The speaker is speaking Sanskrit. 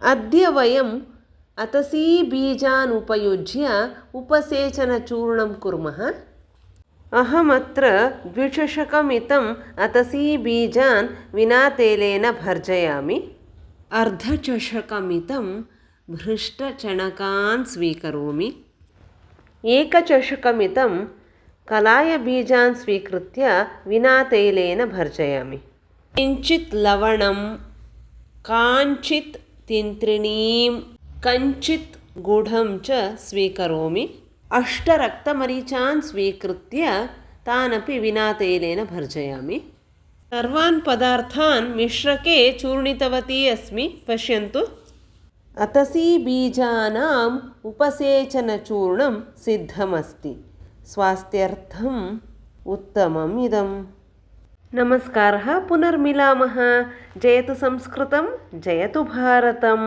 अद्य वयम् अतसी बीजान् उपयुज्य उपसेचनचूर्णं कुर्मः। अहमत्र द्विचषकमितम् अतसी बीजान् विना तेलेन भर्जयामि। अर्धचषकमितं भृष्टचणकान् स्वीकरोमि। एकचषकमितं कलायबीजान् स्वीकृत्य विना तैलेन भर्जयामि। किञ्चित् लवणं, काञ्चित् तिन्त्रिणीं, कञ्चित् गुडं च स्वीकरोमि। 8 रक्तमरीचान् स्वीकृत्य तानपि विना तैलेन भर्जयामि। सर्वान् पदार्थान् मिश्रके चूर्णितवती अस्मि, पश्यन्तु। अतसी बीजानाम् उपसेचनचूर्णं सिद्धमस्ति। स्वास्थ्यर्थम् उत्तमम् इदम्। नमस्कारः, पुनर्मिलामः। जयतु संस्कृतं, जयतु भारतम्।